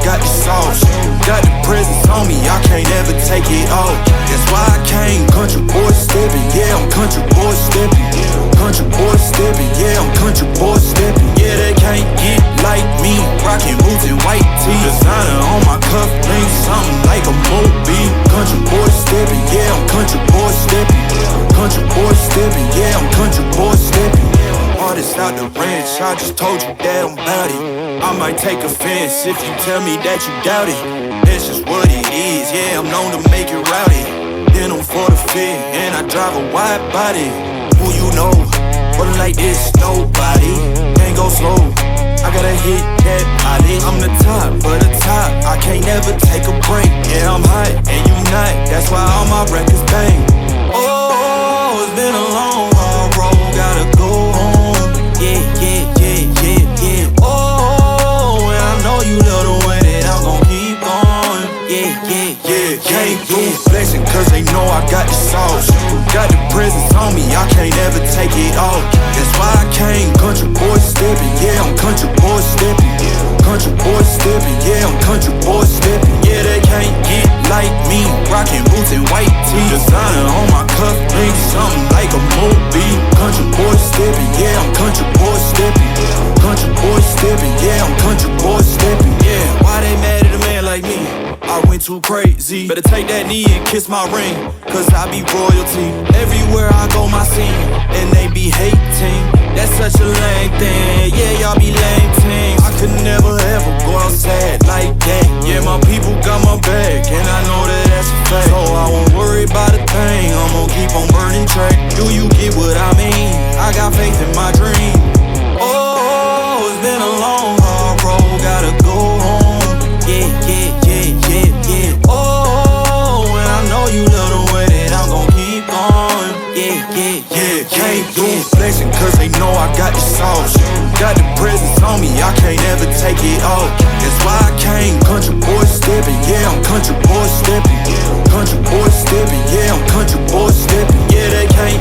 got the sauce. Got the presence on me, I can't ever take it off. That's why I came country boy stepping. Yeah, I'm country boy stepping. Country boy stepping. Yeah, I'm country boy stepping. Yeah, they can't get like me. Rockin' boots and white tee. Designer on my cuff links, something like a movie. Country boy stepping. Yeah, I'm country boy stepping. Country boy stepping. Yeah, I'm country boy stepping. Artist out the ranch, I just told you that I'm bout it. I might take offense if you tell me that you doubt it. That's just what it is, yeah, I'm known to make it rowdy. Then I'm for the fit, and I drive a wide body. Who you know, but like this, nobody. Can't go slow, I gotta hit that body. I'm the top of the top, I can't never take a break. Yeah, I'm hot, and you not, that's why all my records bang. Oh, it's been a long, hard road, gotta go home. Yeah, yeah, yeah, yeah, yeah. Oh, and I know you love the way that I'm gon' keep going. Yeah, yeah, yeah, can't do flexing cause they know I got the sauce. Got the presence on me, I can't ever take it off. That's why I came country boy stepping. Yeah, I'm country boy stepping. Country boy stepping. Yeah, I'm country boy stepping. Yeah, they can't get like me. Rockin' boots and white tee. Designer on my cuff links, something like a movie. Country boy stepping. Yeah, I'm country boy stepping. Country boy stepping. Yeah, I'm country boy stepping. Yeah, why they mad at a man like me? I went too crazy. Better take that knee and kiss my ring, cause I be royalty. Everywhere I go, my scene, and they be hating. That's such a lame thing. Yeah, y'all be lame teams. I could never ever go outside like that. Yeah, my people got my back, and I know that that's a fact. So I won't worry about a thing. I'm gon' keep on burning track. Do you get what I mean? I got faith in my dream. Oh, it's been a long, hard road, gotta go home. Yeah, yeah, yeah, yeah, yeah. Oh, and I know you love the way that I'm gon' keep going. Yeah, yeah, yeah, can't do flexing cause they know I got the sauce. Got the presence on me, I can't ever take it off. That's why I came country boy stepping. Yeah, I'm country boy stepping. Country boy stepping. Yeah, I'm country boy stepping. Yeah, they can't